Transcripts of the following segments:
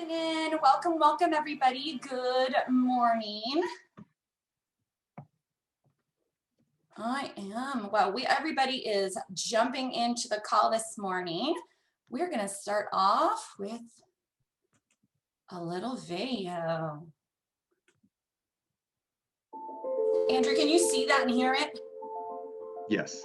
Jumping in. Welcome everybody. Good morning. Everybody is jumping into the call this morning. We're going to start off with a little video. Andrew, can you see that and hear it? Yes.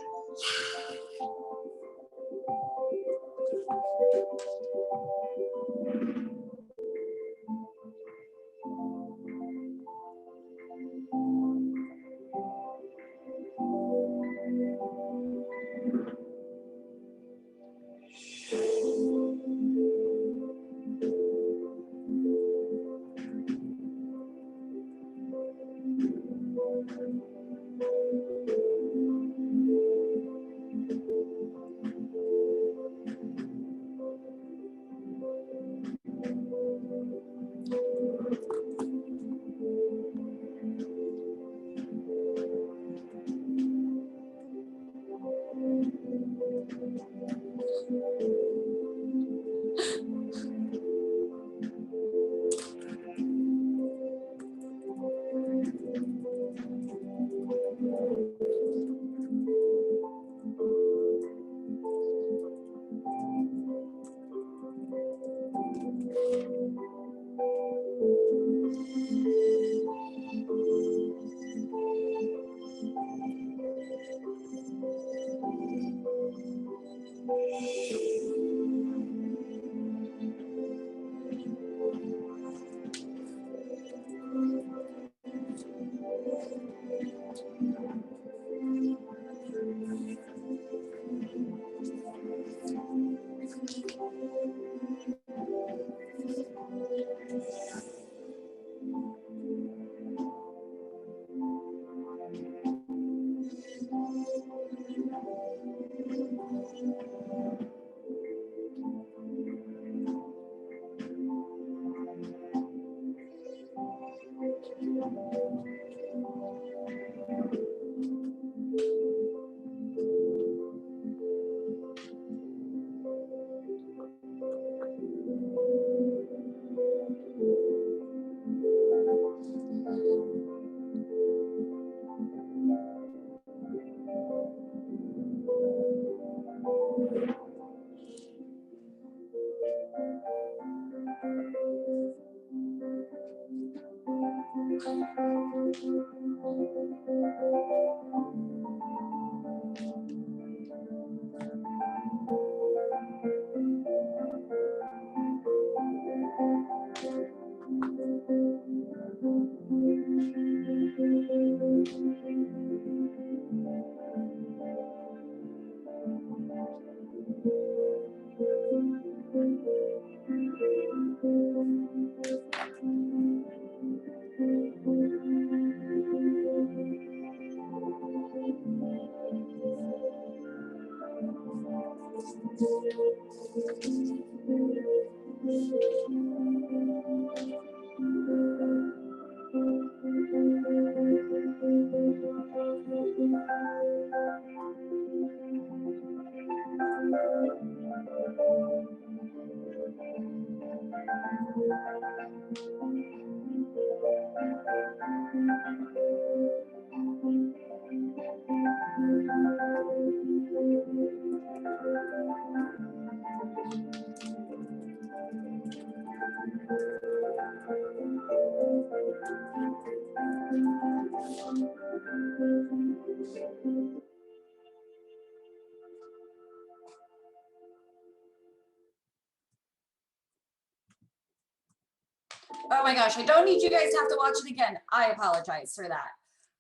Oh my gosh, I don't need you guys to have to watch it again. I apologize for that.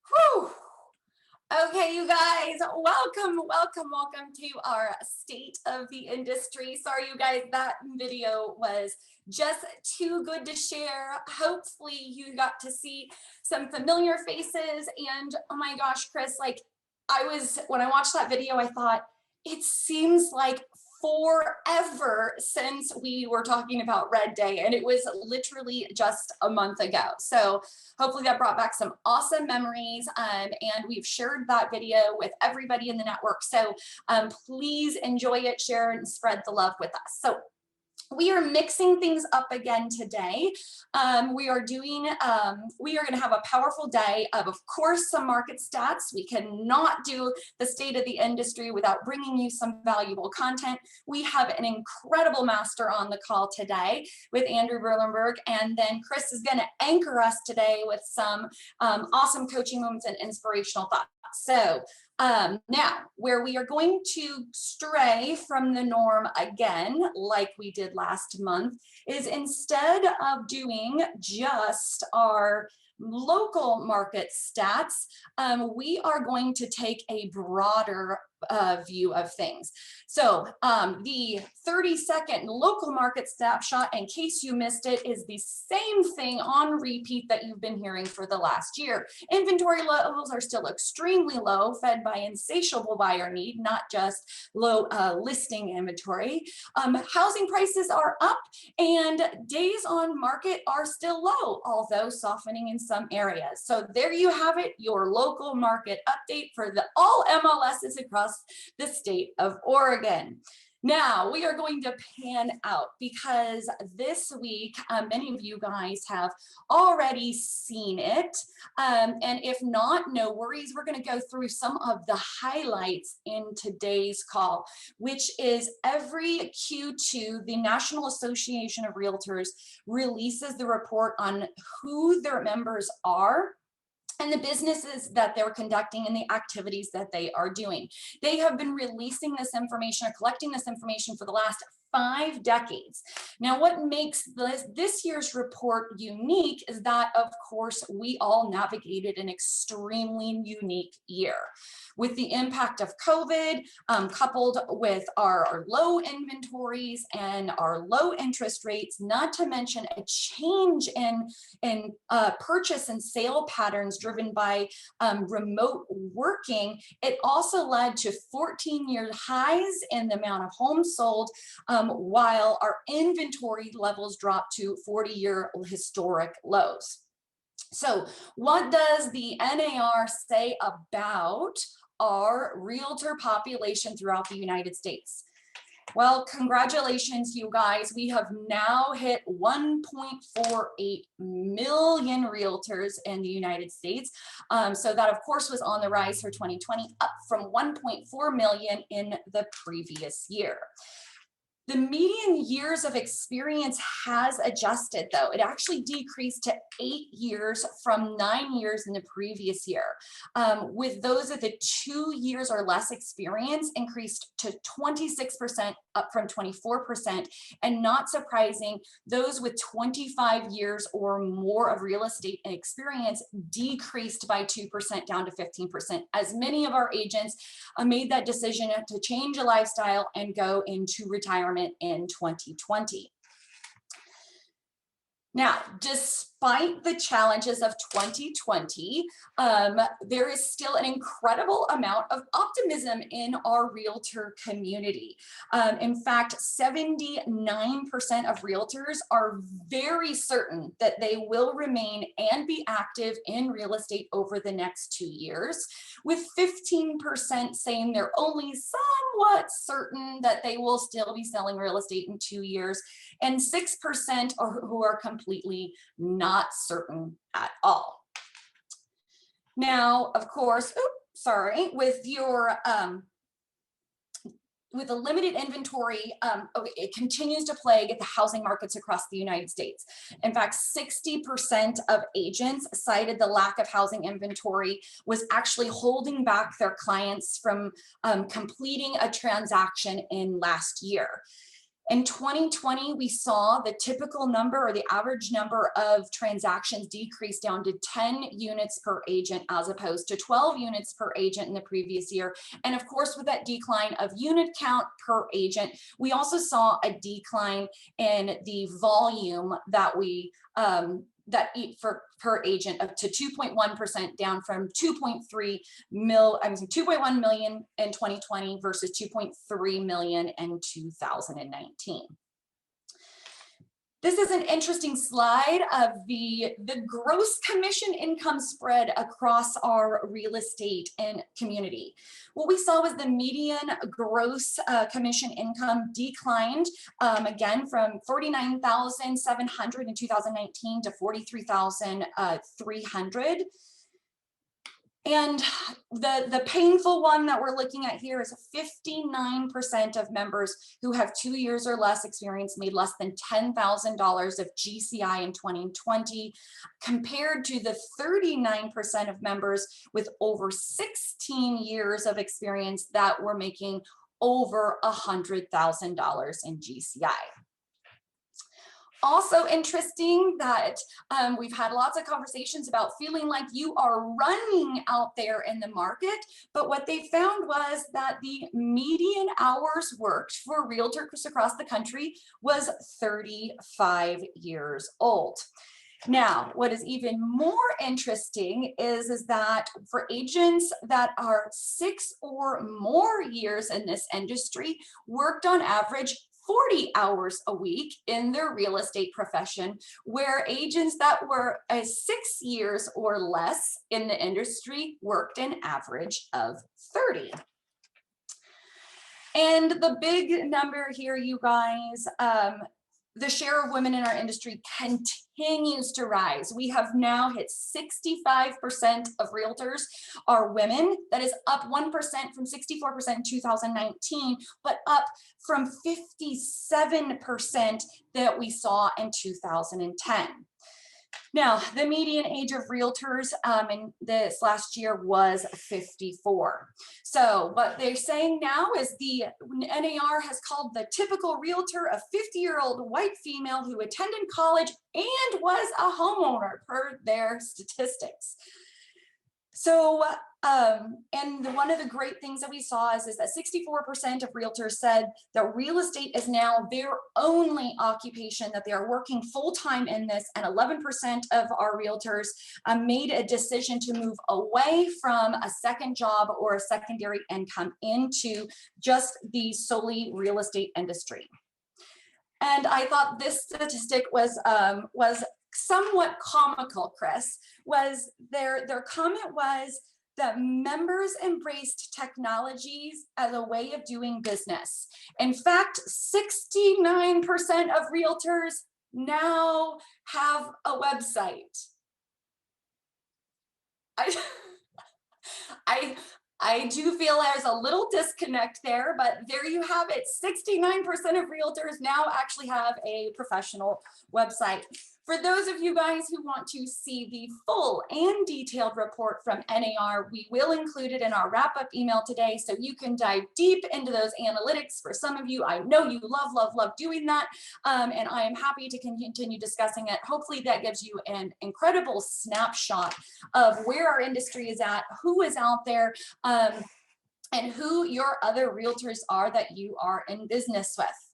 Whew. Okay, you guys, welcome to our State of the Industry. Sorry, you guys, that video was just too good to share. Hopefully you got to see some familiar faces. And oh my gosh, Chris, like when I watched that video, I thought, it seems like forever since we were talking about Red Day, and it was literally just a month ago. So hopefully that brought back some awesome memories, and we've shared that video with everybody in the network. So please enjoy it, share it, and spread the love with us. So We are mixing things up again today. We are going to have a powerful day of course, some market stats. We cannot do the state of the industry without bringing you some valuable content. We have an incredible master on the call today with Andrew Berlenberg, and then Chris is going to anchor us today with some awesome coaching moments and inspirational thoughts. So now, where we are going to stray from the norm again, like we did last month, is instead of doing just our local market stats, we are going to take a broader view of things. So the 30-second local market snapshot, in case you missed it, is the same thing on repeat that you've been hearing for the last year. Inventory levels are still extremely low, fed by insatiable buyer need, not just low listing inventory. Housing prices are up and days on market are still low, although softening in some areas. So there you have it, your local market update for all MLSs across the state of Oregon. Now we are going to pan out because this week, many of you guys have already seen it. And if not, no worries. We're going to go through some of the highlights in today's call, which is every Q2, the National Association of Realtors releases the report on who their members are and the businesses that they're conducting and the activities that they are doing. They have been releasing this information or collecting this information for the last 5 decades. Now, what makes this year's report unique is that, of course, we all navigated an extremely unique year with the impact of COVID, coupled with our low inventories and our low interest rates, not to mention a change in purchase and sale patterns driven by remote working. It also led to 14-year highs in the amount of homes sold, while our inventory levels dropped to 40-year historic lows. So what does the NAR say about our realtor population throughout the United States? Well, congratulations, you guys. We have now hit 1.48 million realtors in the United States. So that, of course, was on the rise for 2020, up from 1.4 million in the previous year. The median years of experience has adjusted, though. It actually decreased to 8 years from 9 years in the previous year, with those of the 2 years or less experience increased to 26%, up from 24%. And not surprising, those with 25 years or more of real estate experience decreased by 2%, down to 15%, as many of our agents made that decision to change a lifestyle and go into retirement in 2020. Now, despite the challenges of 2020, there is still an incredible amount of optimism in our realtor community. In fact, 79% of realtors are very certain that they will remain and be active in real estate over the next 2 years, with 15% saying they're only somewhat certain that they will still be selling real estate in 2 years, and 6% who are completely not certain at all. Now, of course, with a limited inventory, it continues to plague the housing markets across the United States. In fact, 60% of agents cited the lack of housing inventory was actually holding back their clients from completing a transaction in last year. In 2020, we saw the typical number or the average number of transactions decrease down to 10 units per agent as opposed to 12 units per agent in the previous year. And of course, with that decline of unit count per agent, we also saw a decline in the volume that we per agent up to 2.1%, down from 2.1 million in 2020 versus 2.3 million in 2019. This is an interesting slide of the gross commission income spread across our real estate and community. What we saw was the median gross commission income declined again from 49,700 in 2019 to 43,300. And the painful one that we're looking at here is 59% of members who have 2 years or less experience made less than $10,000 of GCI in 2020, compared to the 39% of members with over 16 years of experience that were making over $100,000 in GCI. Also interesting that we've had lots of conversations about feeling like you are running out there in the market, but what they found was that the median hours worked for realtors across the country was 35 years old. Now, what is even more interesting is that for agents that are 6 or more years in this industry, worked on average 40 hours a week in their real estate profession, where agents that were 6 years or less in the industry worked an average of 30. And the big number here, you guys, the share of women in our industry continues to rise. We have now hit 65% of realtors are women. That is up 1% from 64% in 2019, but up from 57% that we saw in 2010. Now, the median age of realtors in this last year was 54. So what they're saying now is the NAR has called the typical realtor a 50-year-old white female who attended college and was a homeowner per their statistics. So, and one of the great things that we saw is that 64% of realtors said that real estate is now their only occupation, that they are working full-time in this, and 11% of our realtors made a decision to move away from a second job or a secondary income into just the solely real estate industry. And I thought this statistic was somewhat comical, Chris. Was their comment was that members embraced technologies as a way of doing business. In fact, 69% of realtors now have a website. I do feel there's a little disconnect there, but there you have it. 69% of realtors now actually have a professional website. For those of you guys who want to see the full and detailed report from NAR, we will include it in our wrap-up email today, so you can dive deep into those analytics. For some of you, I know you love doing that, and I am happy to continue discussing it. Hopefully that gives you an incredible snapshot of where our industry is at, who is out there, and who your other realtors are that you are in business with.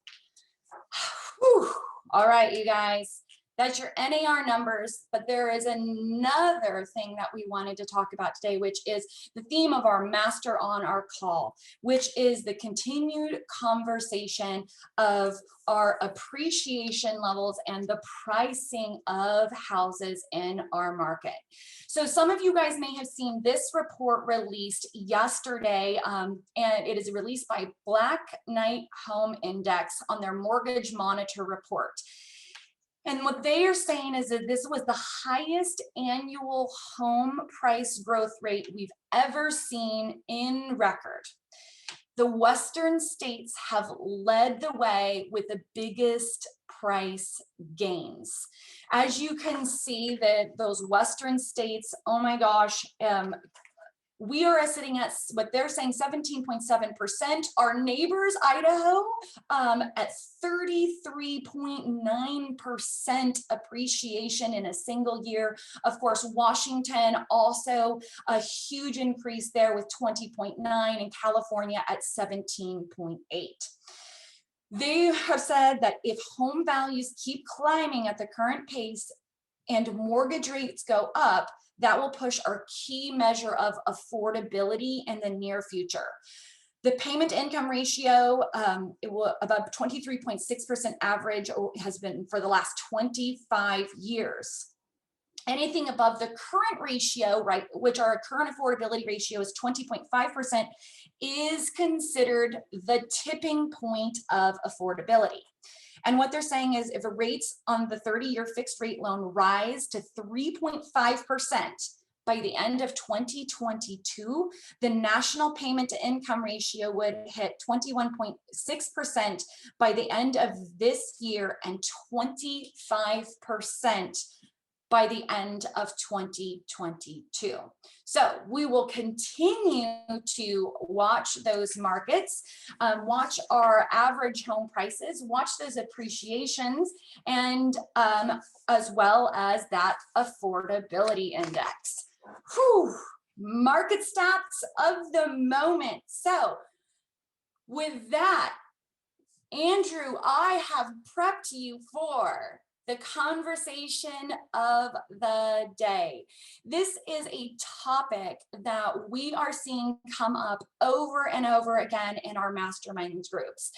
Whew. All right, you guys. That's your NAR numbers, but there is another thing that we wanted to talk about today, which is the theme of our master on our call, which is the continued conversation of our appreciation levels and the pricing of houses in our market. So some of you guys may have seen this report released yesterday, and it is released by Black Knight Home Index on their Mortgage Monitor report. And what they are saying is that this was the highest annual home price growth rate we've ever seen in record. The Western states have led the way with the biggest price gains. As you can see, that those Western states, oh my gosh, we are sitting at what they're saying 17.7%. Our neighbors, Idaho, at 33.9% appreciation in a single year. Of course, Washington also a huge increase there with 20.9, and California at 17.8. They have said that if home values keep climbing at the current pace and mortgage rates go up, that will push our key measure of affordability in the near future. The payment to income ratio, it will about 23.6% average has been for the last 25 years. Anything above the current ratio, right, which our current affordability ratio is 20.5%, is considered the tipping point of affordability. And what they're saying is if rates on the 30-year fixed rate loan rise to 3.5% by the end of 2022, the national payment to income ratio would hit 21.6% by the end of this year and 25% by the end of 2022. So we will continue to watch those markets, watch our average home prices, watch those appreciations, and as well as that affordability index. Whew, market stats of the moment. So with that, Andrew, I have prepped you for the conversation of the day. This is a topic that we are seeing come up over and over again in our mastermind groups.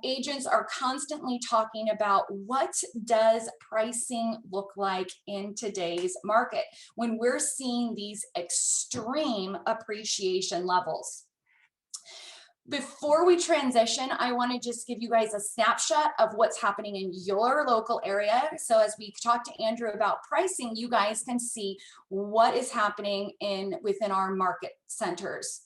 Agents are constantly talking about what does pricing look like in today's market when we're seeing these extreme appreciation levels. Before we transition, I want to just give you guys a snapshot of what's happening in your local area. So as we talk to Andrew about pricing, you guys can see what is happening within our market centers.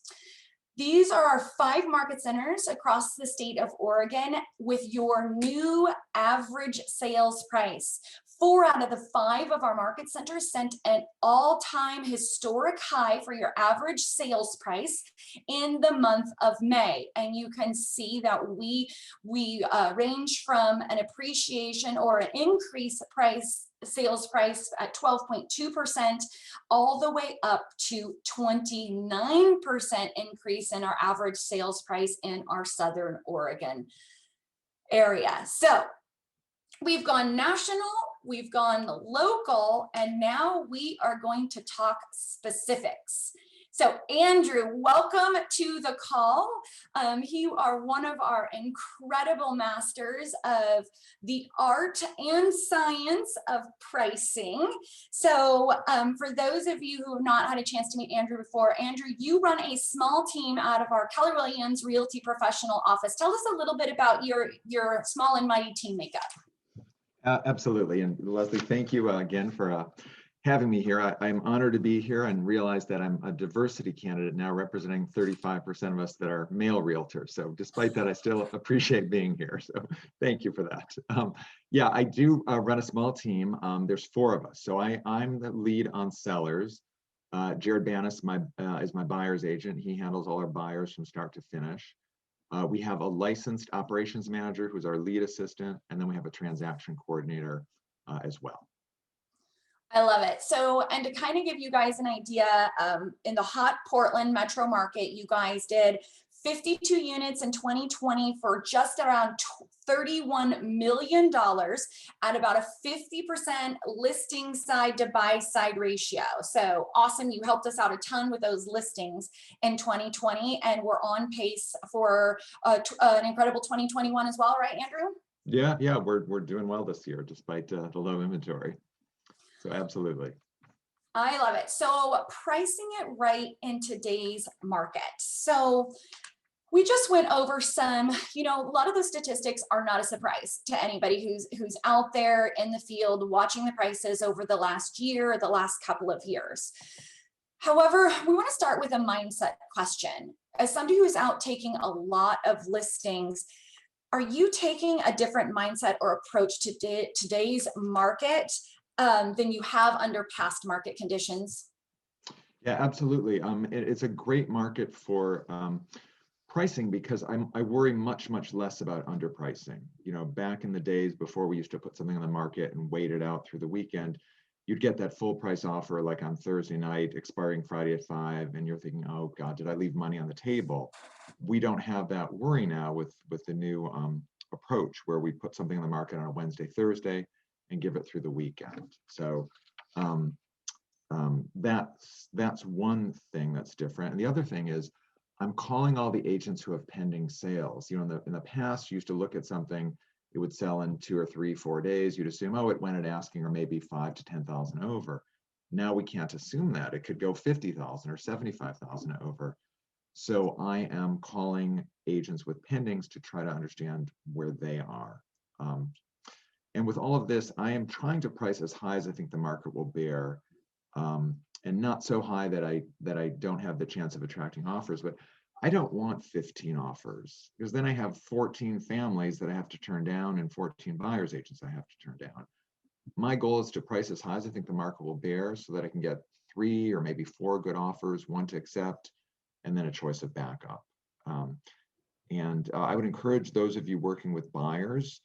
These are our 5 market centers across the state of Oregon with your new average sales price. 4 out of the 5 of our market centers sent an all-time historic high for your average sales price in the month of May. And you can see that we range from an appreciation or an increase sales price at 12.2% all the way up to 29% increase in our average sales price in our Southern Oregon area. So we've gone national, we've gone local, and now we are going to talk specifics. So Andrew, welcome to the call. You are one of our incredible masters of the art and science of pricing. So for those of you who have not had a chance to meet Andrew before, Andrew, you run a small team out of our Keller Williams Realty Professional Office. Tell us a little bit about your small and mighty team makeup. Absolutely. And Leslie, thank you again for having me here. I'm honored to be here and realize that I'm a diversity candidate now representing 35% of us that are male realtors. So despite that, I still appreciate being here. So thank you for that. Yeah, I do run a small team. There's 4 of us. So I'm the lead on sellers. Jared Banis is my buyer's agent. He handles all our buyers from start to finish. We have a licensed operations manager who's our lead assistant, and then we have a transaction coordinator as well. I love it. So, and to kind of give you guys an idea, in the hot Portland metro market, you guys did 52 units in 2020 for just around $31 million at about a 50% listing side to buy side ratio. So awesome. You helped us out a ton with those listings in 2020, and we're on pace for an incredible 2021 as well, right, Andrew? Yeah, we're doing well this year despite the low inventory. So absolutely. I love it. So pricing it right in today's market. So we just went over some, a lot of those statistics are not a surprise to anybody who's out there in the field watching the prices over the last year, the last couple of years. However, we want to start with a mindset question. As somebody who's out taking a lot of listings, are you taking a different mindset or approach to today's market than you have under past market conditions? Yeah, absolutely. It's a great market for pricing because I worry much less about underpricing. Back in the days before we used to put something on the market and wait it out through the weekend, you'd get that full price offer like on Thursday night, expiring Friday at 5, and you're thinking, oh God, did I leave money on the table? We don't have that worry now with the new approach where we put something on the market on a Wednesday, Thursday, and give it through the weekend. So that's one thing that's different. And the other thing is I'm calling all the agents who have pending sales. You know, in the past, you used to look at something, it would sell in 2 or 3, 4 days. You'd assume, oh, it went at asking or maybe 5 to 10,000 over. Now we can't assume that. It could go 50,000 or 75,000 over. So I am calling agents with pendings to try to understand where they are. And with all of this, I am trying to price as high as I think the market will bear, and not so high that I don't have the chance of attracting offers. But I don't want 15 offers, because then I have 14 families that I have to turn down and 14 buyers agents I have to turn down. My goal is to price as high as I think the market will bear, so that I can get 3 or maybe 4 good offers, 1 to accept, and then a choice of backup. I would encourage those of you working with buyers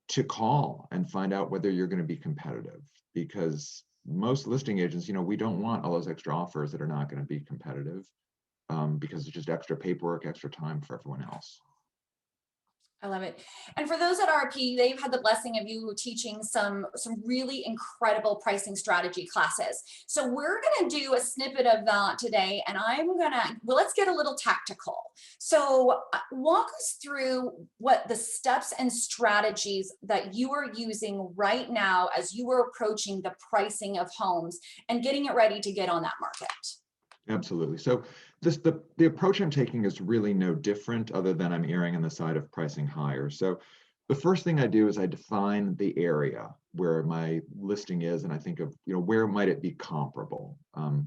to call and find out whether you're going to be competitive, because most listing agents, you know, we don't want all those extra offers that are not going to be competitive, because it's just extra paperwork, extra time for everyone else. I love it. And for those at RP, they've had the blessing of you teaching some really incredible pricing strategy classes. So we're going to do a snippet of that today, and well, let's get a little tactical. So walk us through what the steps and strategies that you are using right now as you are approaching the pricing of homes and getting it ready to get on that market. Absolutely. So the approach I'm taking is really no different, other than I'm erring on the side of pricing higher. So the first thing I do is I define the area where my listing is, and I think of, you know, where might it be comparable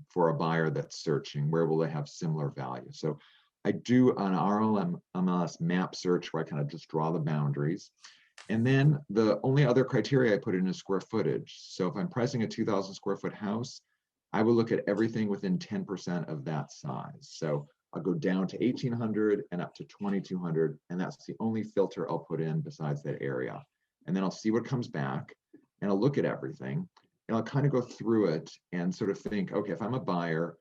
for a buyer that's searching, where will they have similar value. So I do an RLMLS map search where I kind of just draw the boundaries. And then the only other criteria I put in is square footage. So if I'm pricing a 2,000 square foot house, I will look at everything within 10% of that size. So I'll go down to 1,800 and up to 2,200, and that's the only filter I'll put in besides that area. And then I'll see what comes back, and I'll look at everything, and I'll kind of go through it and sort of think, okay, if I'm a buyer,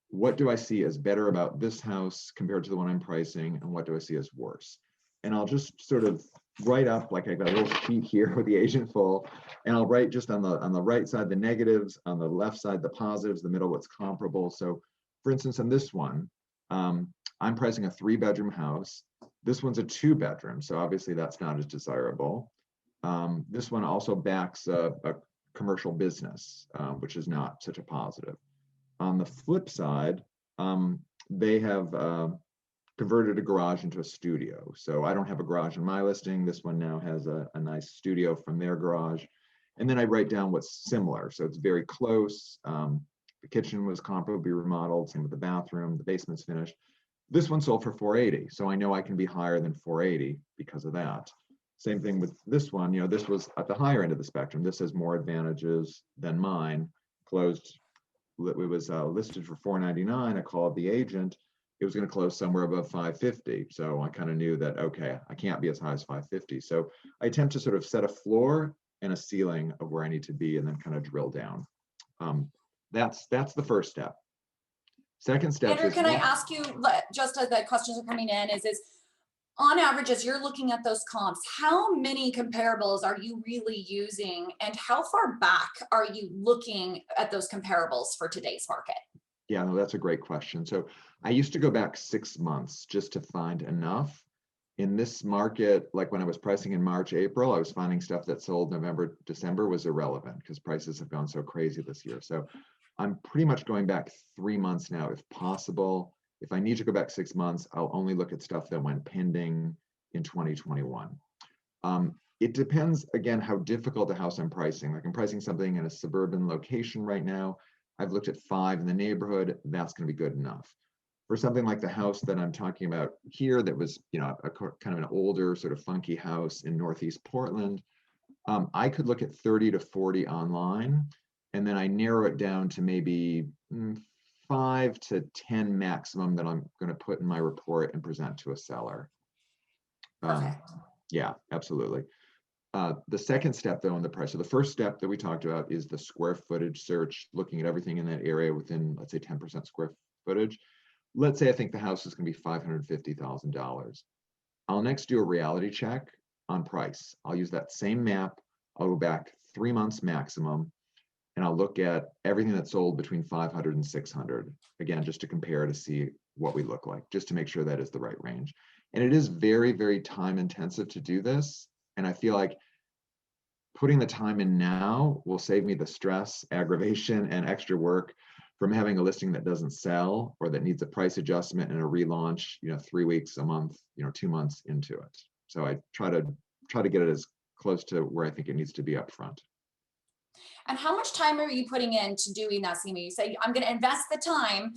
what do I see as better about this house compared to the one I'm pricing, and what do I see as worse? And I'll just sort of write up, like I've got a little sheet here with the agent full, and I'll write just on the right side the negatives, on the left side the positives, the middle what's comparable. So for instance, on this one, I'm pricing a 3-bedroom house. This one's a 2-bedroom, so obviously that's not as desirable. This one also backs a commercial business, which is not such a positive. On the flip side, they have converted a garage into a studio. So I don't have a garage in my listing. This one now has a nice studio from their garage. And then I write down what's similar. So it's very close. The kitchen was comparably remodeled, same with the bathroom, the basement's finished. This one sold for 480. So I know I can be higher than 480 because of that. Same thing with this one. You know, this was at the higher end of the spectrum. This has more advantages than mine. Closed, it was listed for 499. I called the agent. It was going to close somewhere above 550. So I kind of knew that, okay, I can't be as high as 550. So I attempt to sort of set a floor and a ceiling of where I need to be, and then kind of drill down. That's the first step. Second step Andrew, is, can I ask you, just as the questions are coming in, is on average, as you're looking at those comps, how many comparables are you really using, and how far back are you looking at those comparables for today's market? Yeah, no, that's a great question. So I used to go back 6 months just to find enough. In this market, like when I was pricing in March, April, I was finding stuff that sold November, December was irrelevant because prices have gone so crazy this year. So I'm pretty much going back 3 months now, if possible. If I need to go back 6 months, I'll only look at stuff that went pending in 2021. It depends, again, how difficult a house I'm pricing. Like I'm pricing something in a suburban location right now. I've looked at 5 in the neighborhood. That's going to be good enough. For something like the house that I'm talking about here, that was, you know, a kind of an older, sort of funky house in Northeast Portland, I could look at 30 to 40 online, and then I narrow it down to maybe 5 to 10 maximum that I'm going to put in my report and present to a seller. Perfect. Yeah, absolutely. The second step, though, in the price. So the first step that we talked about is the square footage search, looking at everything in that area within, let's say, 10% square footage. Let's say I think the house is going to be $550,000. I'll next do a reality check on price. I'll use that same map. I'll go back 3 months maximum, and I'll look at everything that's sold between 500 and 600, again, just to compare to see what we look like, just to make sure that is the right range. And it is very, very time intensive to do this. And I feel like putting the time in now will save me the stress, aggravation, and extra work from having a listing that doesn't sell or that needs a price adjustment and a relaunch, 3 weeks, a month, 2 months into it. So I try to get it as close to where I think it needs to be up front. And how much time are you putting into doing that, Seema? You say, I'm going to invest the time.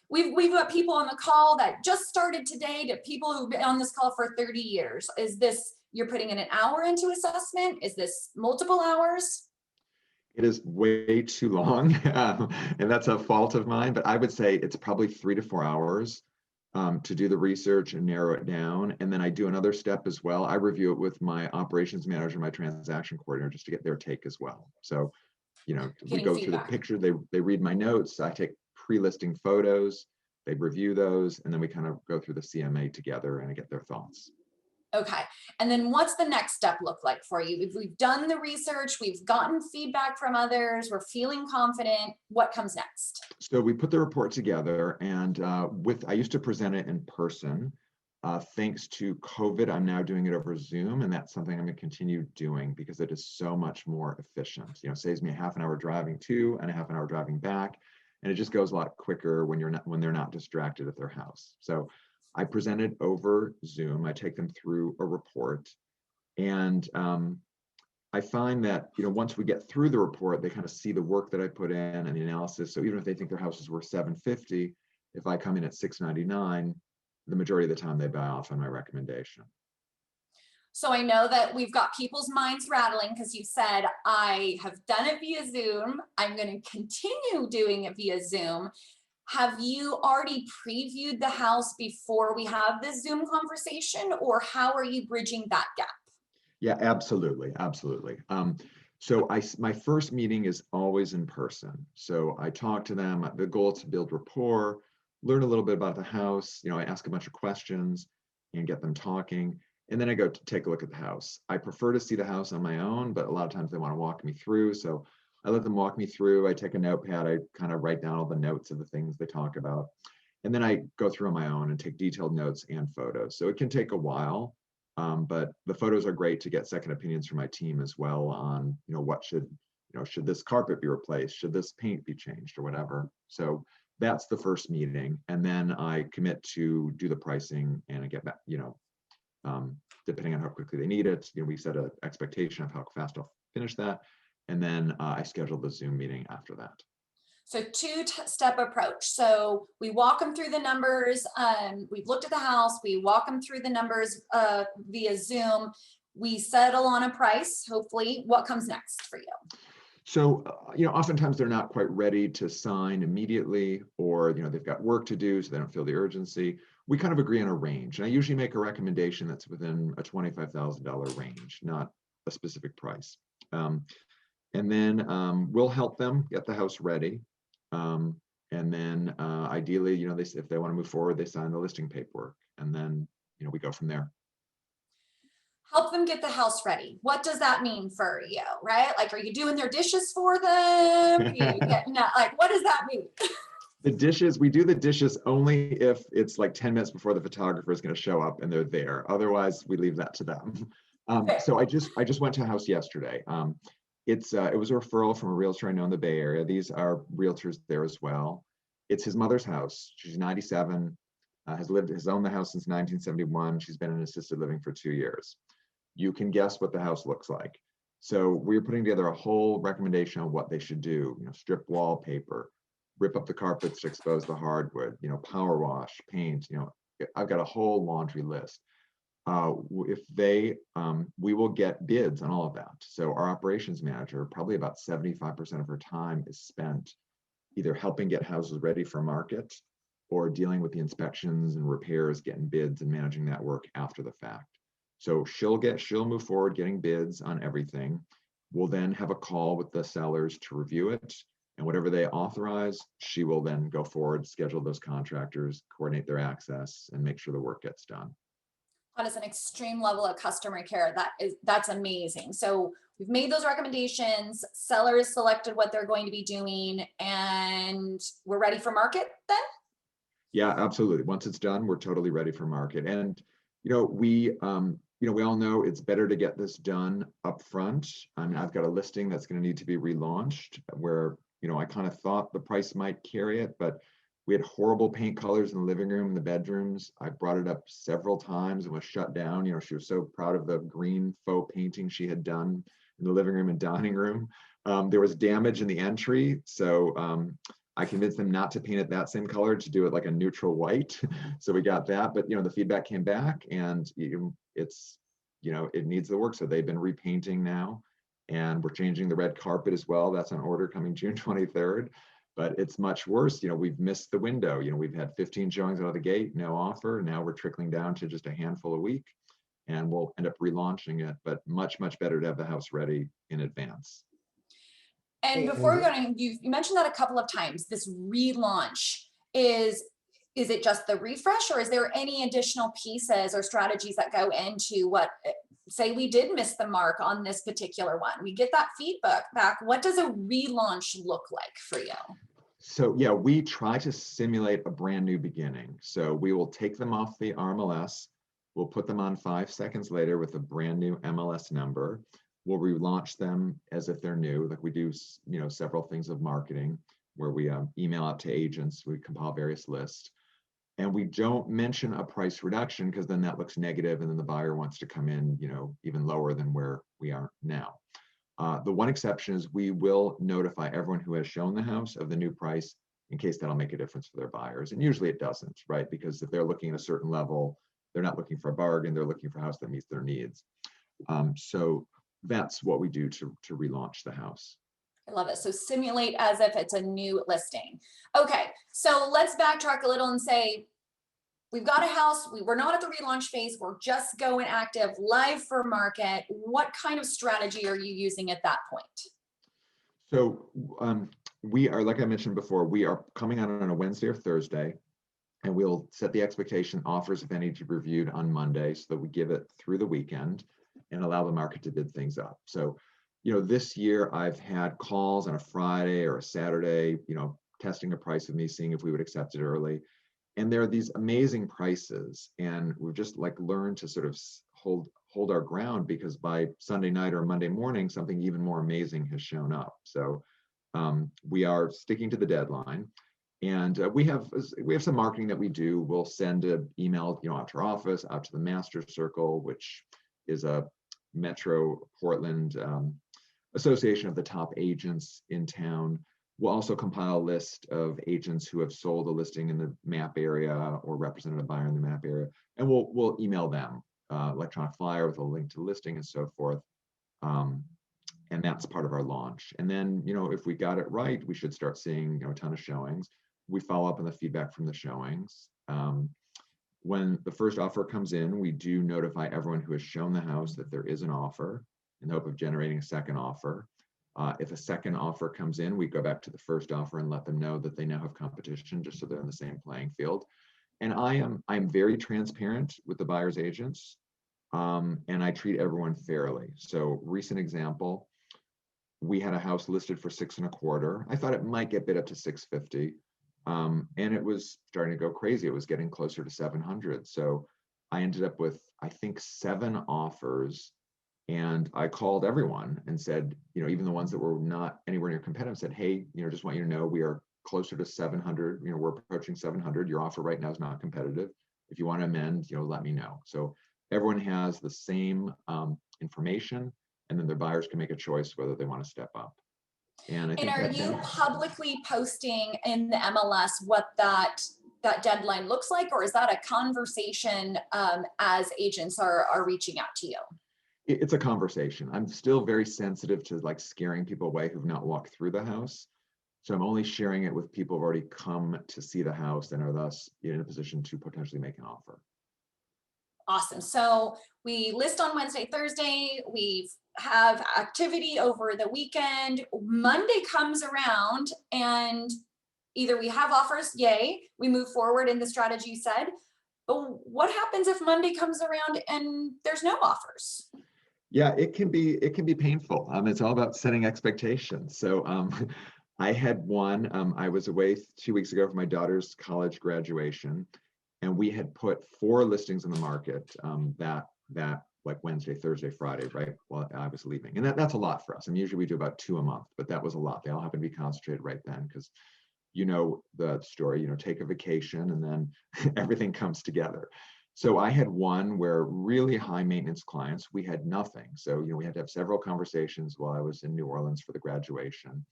We've got people on the call that just started today to people who've been on this call for 30 years. Is this, you're putting in an hour into assessment? Is this multiple hours? It is way too long, and that's a fault of mine, but I would say it's probably 3 to 4 hours to do the research and narrow it down. And then I do another step as well. I review it with my operations manager, my transaction coordinator, just to get their take as well. So, we go through the picture, they read my notes, I take pre-listing photos, they review those, and then we kind of go through the CMA together and I get their thoughts. Okay. And then what's the next step look like for you? If we've done the research, we've gotten feedback from others, we're feeling confident, what comes next? So we put the report together, and I used to present it in person. Thanks to COVID, I'm now doing it over Zoom, and that's something I'm going to continue doing because it is so much more efficient. It saves me a half an hour driving to and a half an hour driving back, and it just goes a lot quicker when they're not distracted at their house. So I present it over Zoom. I take them through a report, and I find that once we get through the report, they kind of see the work that I put in and the analysis. So even if they think their house is worth $750, if I come in at $699, the majority of the time they buy off on my recommendation. So I know that we've got people's minds rattling because you said, I have done it via Zoom. I'm going to continue doing it via Zoom. Have you already previewed the house before we have this Zoom conversation, or how are you bridging that gap? Yeah, absolutely. Absolutely. So my first meeting is always in person. So I talk to them. The goal is to build rapport, learn a little bit about the house. I ask a bunch of questions and get them talking. And then I go to take a look at the house. I prefer to see the house on my own, but a lot of times they want to walk me through. So I let them walk me through. I take a notepad. I kind of write down all the notes of the things they talk about. And then I go through on my own and take detailed notes and photos. So it can take a while. But the photos are great to get second opinions from my team as well on, should this carpet be replaced? Should this paint be changed or whatever? So that's the first meeting. And then I commit to do the pricing and I get back, depending on how quickly they need it, we set an expectation of how fast I'll finish that. And then I schedule the Zoom meeting after that. So two-step approach. So we walk them through the numbers. We've looked at the house. We walk them through the numbers via Zoom. We settle on a price, hopefully. What comes next for you? So, oftentimes they're not quite ready to sign immediately, or, they've got work to do, so they don't feel the urgency. We kind of agree on a range. And I usually make a recommendation that's within a $25,000 range, not a specific price. And then we'll help them get the house ready. And then ideally, if they want to move forward, they sign the listing paperwork, and then, we go from there. Help them get the house ready. What does that mean for you, right? Like, are you doing their dishes for them? What does that mean? The dishes, we do the dishes only if it's like 10 minutes before the photographer is going to show up and they're there. Otherwise, we leave that to them. So I just went to a house yesterday. It was a referral from a realtor I know in the Bay Area. These are realtors there as well. It's his mother's house. She's 97, has owned the house since 1971. She's been in assisted living for 2 years. You can guess what the house looks like. So we're putting together a whole recommendation on what they should do. Strip wallpaper, rip up the carpets to expose the hardwood, power wash, paint. I've got a whole laundry list. We will get bids on all of that. So our operations manager, probably about 75% of her time is spent either helping get houses ready for market or dealing with the inspections and repairs, getting bids and managing that work after the fact. So she'll move forward getting bids on everything. We'll then have a call with the sellers to review it, and whatever they authorize, she will then go forward, schedule those contractors, coordinate their access, and make sure the work gets done. That is an extreme level of customer care. That's amazing. So we've made those recommendations, sellers selected what they're going to be doing, and we're ready for market then? Yeah, absolutely. Once it's done, we're totally ready for market. And, we all know it's better to get this done up front. I mean, I've got a listing that's going to need to be relaunched where, I kind of thought the price might carry it, but we had horrible paint colors in the living room and the bedrooms. I brought it up several times and was shut down. She was so proud of the green faux painting she had done in the living room and dining room. There was damage in the entry. So I convinced them not to paint it that same color, to do it like a neutral white. So we got that, but the feedback came back, and it's, it needs the work. So they've been repainting now, and we're changing the red carpet as well. That's on order coming June 23rd. But it's much worse. We've missed the window. We've had 15 showings out of the gate, no offer. Now we're trickling down to just a handful a week, and we'll end up relaunching it, but much, much better to have the house ready in advance. And before we go on, you mentioned that a couple of times, this relaunch is it just the refresh, or is there any additional pieces or strategies that go into what, say we did miss the mark on this particular one, we get that feedback back. What does a relaunch look like for you? So yeah, we try to simulate a brand new beginning. So we will take them off the RMLS. We'll put them on 5 seconds later with a brand new MLS number. We'll relaunch them as if they're new. Like we do, several things of marketing where we email out to agents, we compile various lists. And we don't mention a price reduction, because then that looks negative, and then the buyer wants to come in, even lower than where we are now. The one exception is we will notify everyone who has shown the house of the new price, in case that'll make a difference for their buyers. And usually it doesn't, right? Because if they're looking at a certain level, they're not looking for a bargain, they're looking for a house that meets their needs. So that's what we do to relaunch the house. I love it. So simulate as if it's a new listing. Okay, so let's backtrack a little and say, we've got a house, we're not at the relaunch phase, we're just going active, live for market. What kind of strategy are you using at that point? So we are, like I mentioned before, we are coming out on a Wednesday or Thursday, and we'll set the expectation offers, if any, to be reviewed on Monday, so that we give it through the weekend and allow the market to bid things up. So, this year I've had calls on a Friday or a Saturday, testing a price with me, seeing if we would accept it early. And there are these amazing prices, and we've just learned to sort of hold our ground, because by Sunday night or Monday morning, something even more amazing has shown up. So we are sticking to the deadline. And we have some marketing that we do. We'll send an email, out to our office, out to the Master Circle, which is a Metro Portland association of the top agents in town. We'll also compile a list of agents who have sold a listing in the map area or represented a buyer in the map area, and we'll email them electronic flyer with a link to the listing and so forth. And that's part of our launch. And then, if we got it right, we should start seeing a ton of showings. We follow up on the feedback from the showings. When the first offer comes in, we do notify everyone who has shown the house that there is an offer, in the hope of generating a second offer. If a second offer comes in, we go back to the first offer and let them know that they now have competition, just so they're in the same playing field. And I'm very transparent with the buyer's agents, and I treat everyone fairly. So recent example, we had a house listed for 6.25. I thought it might get bid up to 650. And it was starting to go crazy. It was getting closer to 700. So I ended up with, I think, 7 offers. And I called everyone and said, even the ones that were not anywhere near competitive, said, hey, just want you to know we are closer to 700. We're approaching 700. Your offer right now is not competitive. If you want to amend, let me know. So everyone has the same information, and then their buyers can make a choice whether they want to step up. And I think are you publicly posting in the MLS what that deadline looks like, or is that a conversation as agents are reaching out to you? It's a conversation. I'm still very sensitive to scaring people away who've not walked through the house. So I'm only sharing it with people who've already come to see the house and are thus in a position to potentially make an offer. Awesome. So we list on Wednesday, Thursday, we have activity over the weekend. Monday comes around and either we have offers, yay, we move forward in the strategy you said, but what happens if Monday comes around and there's no offers? Yeah, it can be painful. It's all about setting expectations. So I had one. I was away 2 weeks ago for my daughter's college graduation, and we had put 4 listings in the market that like Wednesday, Thursday, Friday, right? While I was leaving, and that's a lot for us. I mean, usually we do about 2 a month, but that was a lot. They all happen to be concentrated right then because you know the story. Take a vacation, and then everything comes together. So I had one where really high maintenance clients, we had nothing. So, we had to have several conversations while I was in New Orleans for the graduation.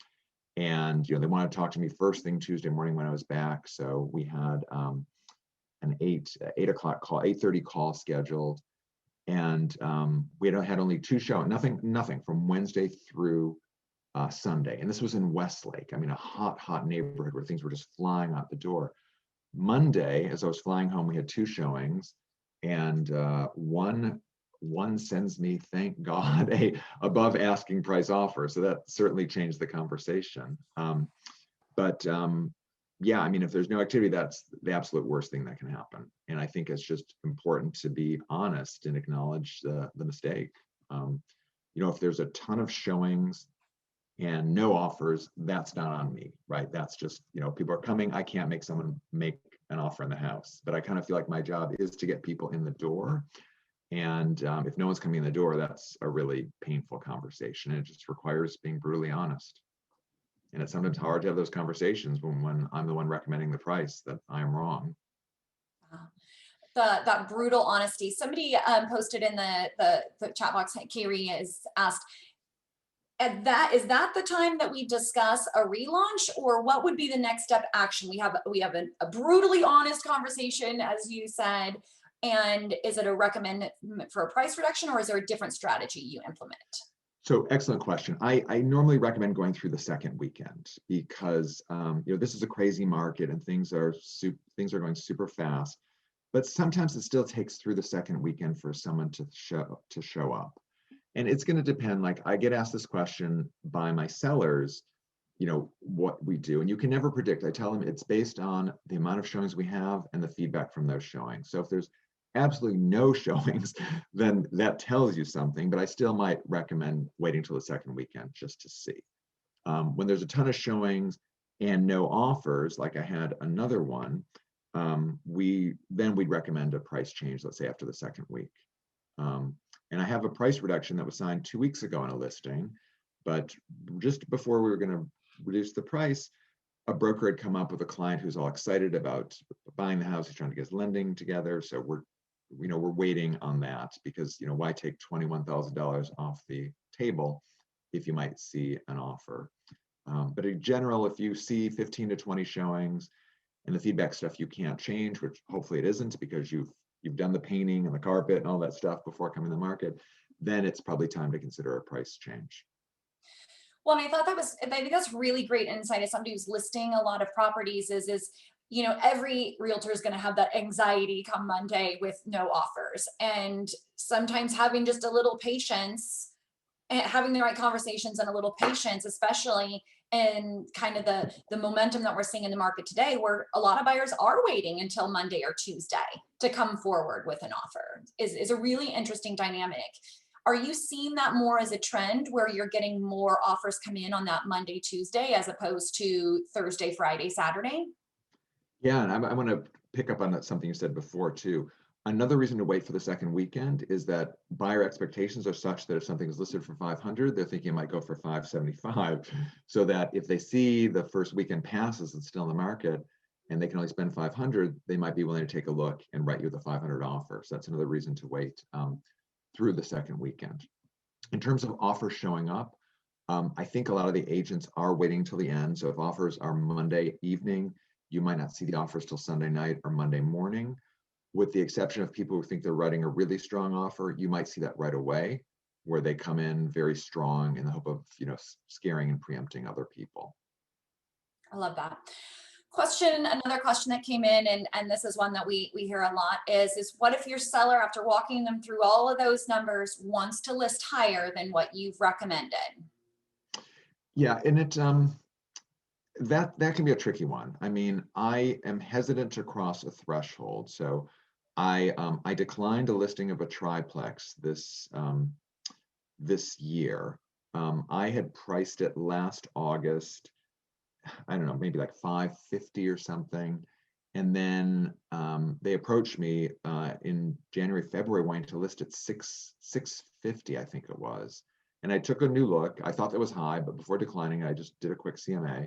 And, they wanted to talk to me first thing Tuesday morning when I was back. So we had an 8 o'clock call, 8:30 call scheduled. And we had only 2 shows, nothing from Wednesday through Sunday. And this was in Westlake. I mean, a hot neighborhood where things were just flying out the door. Monday, as I was flying home, we had 2 showings, and one sends me, thank God, a above asking price offer. So that certainly changed the conversation. But yeah, I mean, if there's no activity, that's the absolute worst thing that can happen. And I think it's just important to be honest and acknowledge the mistake. If there's a ton of showings and no offers, that's not on me, right? That's just, people are coming. I can't make someone make an offer in the house, but I kind of feel like my job is to get people in the door. And if no one's coming in the door, that's a really painful conversation. And it just requires being brutally honest. And it's sometimes hard to have those conversations when I'm the one recommending the price that I'm wrong. That brutal honesty. Somebody posted in the chat box. Kari is asked, is that the time that we discuss a relaunch, or what would be the next step action? We have a brutally honest conversation, as you said, and is it a recommend for a price reduction, or is there a different strategy you implement? So excellent question. I normally recommend going through the second weekend because this is a crazy market and things are going super fast. But sometimes it still takes through the second weekend for someone to show up. And it's going to depend. Like, I get asked this question by my sellers, what we do. And you can never predict. I tell them it's based on the amount of showings we have and the feedback from those showings. So if there's absolutely no showings, then that tells you something. But I still might recommend waiting till the second weekend just to see. When there's a ton of showings and no offers, like I had another one, we'd recommend a price change, let's say after the second week. And I have a price reduction that was signed 2 weeks ago on a listing, but just before we were going to reduce the price, a broker had come up with a client who's all excited about buying the house. He's trying to get his lending together. So we're waiting on that because, why take $21,000 off the table if you might see an offer? But in general, if you see 15 to 20 showings and the feedback stuff you can't change, which hopefully it isn't because you've done the painting and the carpet and all that stuff before coming to the market, then it's probably time to consider a price change. Well, and I think that's really great insight as somebody who's listing a lot of properties is every realtor is going to have that anxiety come Monday with no offers. And sometimes having just a little patience and having the right conversations and a little patience, especially in kind of the momentum that we're seeing in the market today, where a lot of buyers are waiting until Monday or Tuesday to come forward with an offer, is a really interesting dynamic. Are you seeing that more as a trend where you're getting more offers come in on that Monday, Tuesday, as opposed to Thursday, Friday, Saturday? Yeah, and I want to pick up on that, something you said before too. Another reason to wait for the second weekend is that buyer expectations are such that if something is listed for 500, they're thinking it might go for 575. So that if they see the first weekend passes and still in the market and they can only spend 500, they might be willing to take a look and write you the 500 offer. So that's another reason to wait through the second weekend. In terms of offers showing up, I think a lot of the agents are waiting till the end. So if offers are Monday evening, you might not see the offers till Sunday night or Monday morning. With the exception of people who think they're writing a really strong offer, you might see that right away, where they come in very strong in the hope of, scaring and preempting other people. I love that. Another question that came in, and this is one that we hear a lot is what if your seller, after walking them through all of those numbers, wants to list higher than what you've recommended? Yeah, and that can be a tricky one. I mean, I am hesitant to cross a threshold. So I declined a listing of a triplex this this year. I had priced it last August, I don't know, maybe like 550 or something. And then they approached me in January, February, wanting to list at 650, I think it was. And I took a new look. I thought that was high, but before declining, I just did a quick CMA.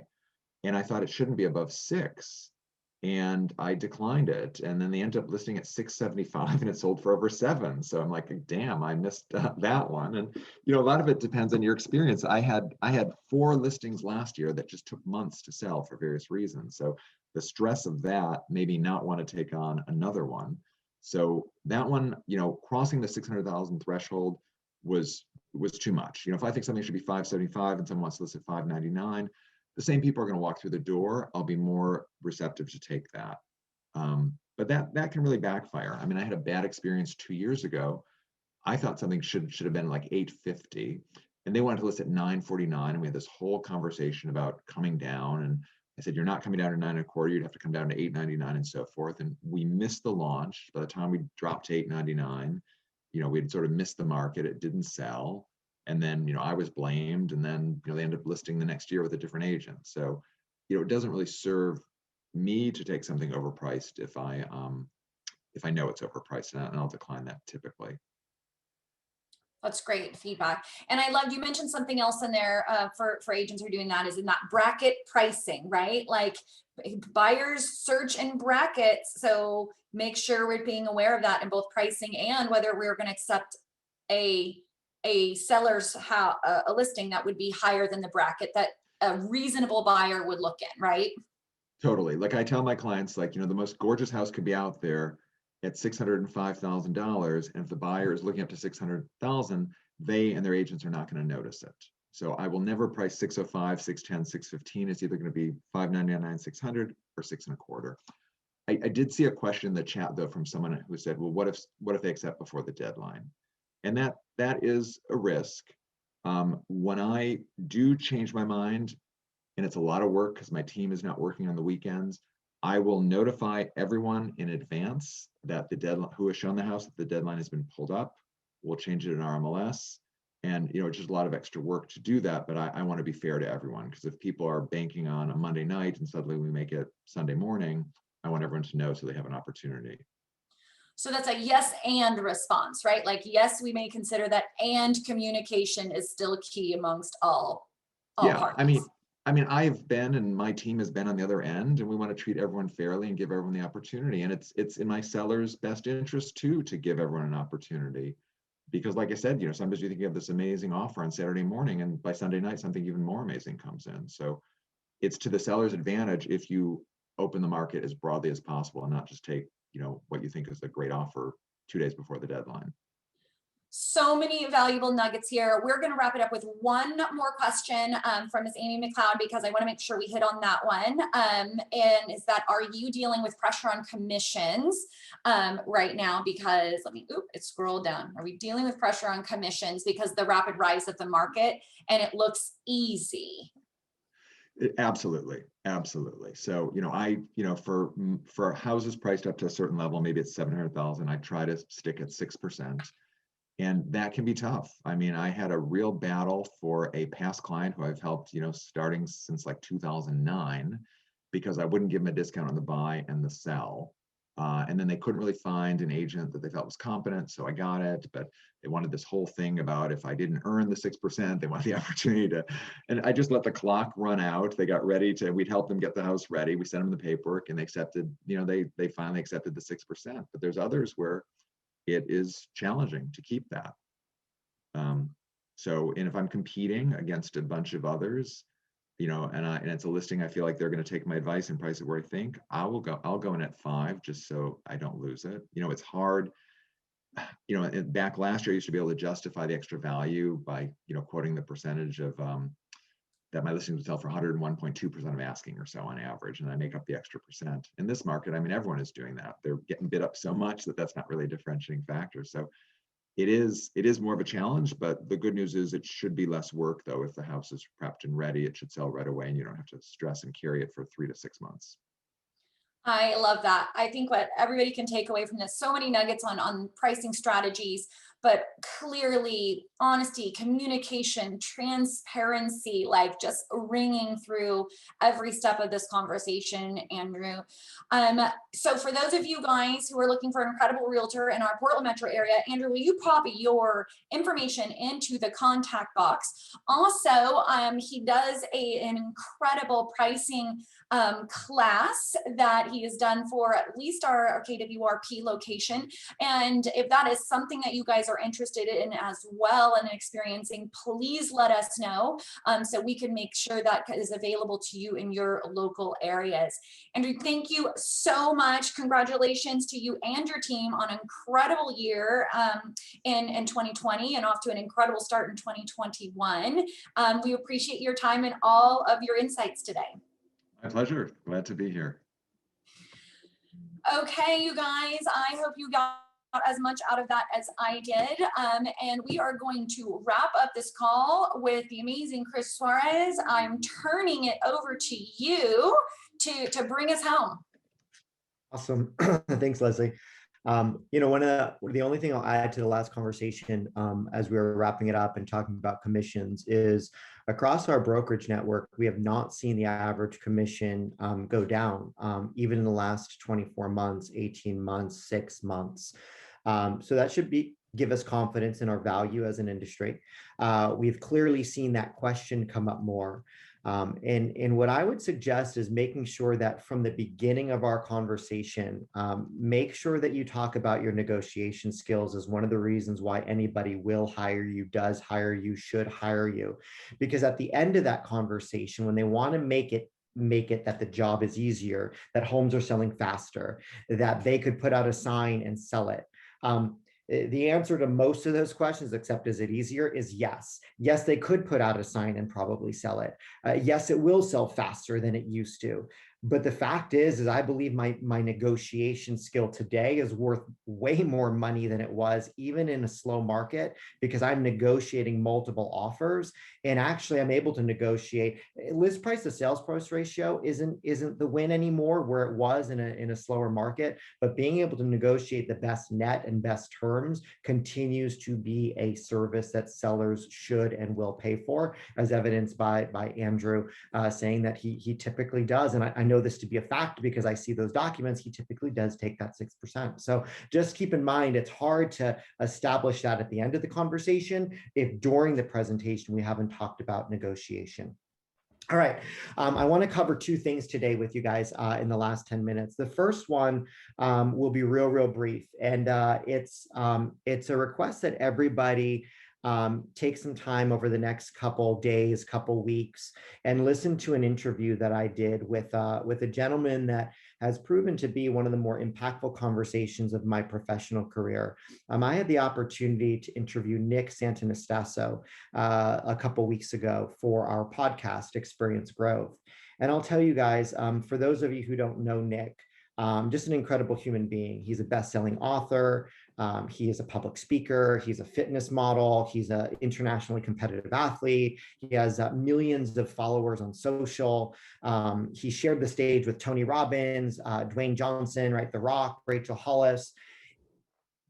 And I thought it shouldn't be above 6. And I declined it. And then they ended up listing at 675 and it sold for over 7. So I'm like, damn, I missed that one. And a lot of it depends on your experience. I had 4 listings last year that just took months to sell for various reasons. So the stress of that made me not want to take on another one. So that one, crossing the 600,000 threshold was too much. If I think something should be 575 and someone wants to list at 599, the same people are going to walk through the door. I'll be more receptive to take that. But that can really backfire. I mean, I had a bad experience 2 years ago. I thought something should have been like 850, and they wanted to list at 949, and we had this whole conversation about coming down. And I said, you're not coming down to 9.25. You'd have to come down to 899 and so forth. And we missed the launch. By the time we dropped to 899, we'd sort of missed the market. It didn't sell. And then, I was blamed, and then, they ended up listing the next year with a different agent. So, it doesn't really serve me to take something overpriced if I know it's overpriced, and I'll decline that typically. That's great feedback. And I loved, you mentioned something else in there for agents who are doing that, is in that bracket pricing, right? Like buyers search in brackets. So make sure we're being aware of that in both pricing and whether we're going to accept a seller's a listing that would be higher than the bracket that a reasonable buyer would look in, right? Totally. Like I tell my clients, like, the most gorgeous house could be out there at $605,000. And if the buyer is looking up to 600,000, they and their agents are not going to notice it. So I will never price 605, 610, 615. It's either going to be 599, 600 or 6.25. I did see a question in the chat though from someone who said, well, what if they accept before the deadline? And that is a risk. When I do change my mind, and it's a lot of work because my team is not working on the weekends, I will notify everyone in advance that the deadline, who has shown the house, that the deadline has been pulled up. We'll change it in our MLS. And it's just a lot of extra work to do that, but I want to be fair to everyone, because if people are banking on a Monday night and suddenly we make it Sunday morning, I want everyone to know so they have an opportunity. So that's a yes and response, right? Like, yes, we may consider that, and communication is still key amongst all parties. I mean, I've been, and my team has been on the other end, and we want to treat everyone fairly and give everyone the opportunity. And it's in my seller's best interest too, to give everyone an opportunity. Because like I said, sometimes you think you have this amazing offer on Saturday morning, and by Sunday night, something even more amazing comes in. So it's to the seller's advantage if you open the market as broadly as possible and not just take, what you think is a great offer 2 days before the deadline. So many valuable nuggets here. We're going to wrap it up with one more question from Ms. Amy McLeod, because I want to make sure we hit on that one. And is that, are you dealing with pressure on commissions right now? Because it scrolled down. Are we dealing with pressure on commissions because the rapid rise of the market and it looks easy? Absolutely. So, for houses priced up to a certain level, maybe it's 700,000, I try to stick at 6%. And that can be tough. I mean, I had a real battle for a past client who I've helped, starting since like 2009, because I wouldn't give them a discount on the buy and the sell. And then they couldn't really find an agent that they felt was competent. So I got it, but they wanted this whole thing about if I didn't earn the 6%, they wanted the opportunity to, and I just let the clock run out. They got ready we'd help them get the house ready. We sent them the paperwork and they accepted, they finally accepted the 6%. But there's others where it is challenging to keep that. And if I'm competing against a bunch of others, and it's a listing, I feel like they're going to take my advice and price it where I think, I'll go in at 5 just so I don't lose it. It's hard. Back last year, I used to be able to justify the extra value by, quoting the percentage of that my listings would sell for 101.2% of asking or so on average, and I make up the extra percent. In this market, I mean, everyone is doing that. They're getting bid up so much that that's not really a differentiating factor. So it is more of a challenge, but the good news is it should be less work though. If the house is prepped and ready, it should sell right away and you don't have to stress and carry it for 3 to 6 months. I love that. I think what everybody can take away from this, so many nuggets on pricing strategies, but clearly honesty, communication, transparency, like just ringing through every step of this conversation, Andrew. So for those of you guys who are looking for an incredible realtor in our Portland metro area, Andrew, will you pop your information into the contact box? Also, he does an incredible pricing class that he has done for at least our KWRP location. And if that is something that you guys are interested in as well and experiencing, please let us know so we can make sure that is available to you in your local areas. Andrew, thank you so much. Congratulations to you and your team on an incredible year in 2020 and off to an incredible start in 2021. We appreciate your time and all of your insights today. My pleasure. Glad to be here. Okay, you guys, I hope you got as much out of that as I did. And we are going to wrap up this call with the amazing Chris Suarez. I'm turning it over to you to bring us home. Awesome. Thanks, Leslie. You know, the only thing I'll add to the last conversation as we were wrapping it up and talking about commissions is across our brokerage network, we have not seen the average commission go down, even in the last 24 months, 18 months, 6 months. So that should give us confidence in our value as an industry. We've clearly seen that question come up more. And what I would suggest is making sure that from the beginning of our conversation, make sure that you talk about your negotiation skills as one of the reasons why anybody will hire you, does hire you, should hire you. Because at the end of that conversation, when they want to make it that the job is easier, that homes are selling faster, that they could put out a sign and sell it. The answer to most of those questions, except is it easier, is yes. Yes, they could put out a sign and probably sell it. Yes, it will sell faster than it used to. But the fact is I believe my negotiation skill today is worth way more money than it was even in a slow market, because I'm negotiating multiple offers, and actually I'm able to negotiate. List price to sales price ratio isn't the win anymore where it was in a slower market, but being able to negotiate the best net and best terms continues to be a service that sellers should and will pay for, as evidenced by Andrew saying that he typically does. And I know this to be a fact because I see those documents. He typically does take that 6%. So just keep in mind, it's hard to establish that at the end of the conversation if during the presentation we haven't talked about negotiation. All right, I want to cover 2 things today with you guys in the last 10 minutes. The first one will be real brief, and it's a request that everybody take some time over the next couple days, couple weeks, and listen to an interview that I did with a gentleman that has proven to be one of the more impactful conversations of my professional career. I had the opportunity to interview Nick Santanastasso a couple weeks ago for our podcast, Xperience Growth. And I'll tell you guys, for those of you who don't know Nick, just an incredible human being. He's a best-selling author. He is a public speaker. He's a fitness model. He's an internationally competitive athlete. He has millions of followers on social. He shared the stage with Tony Robbins, Dwayne Johnson, right, The Rock, Rachel Hollis.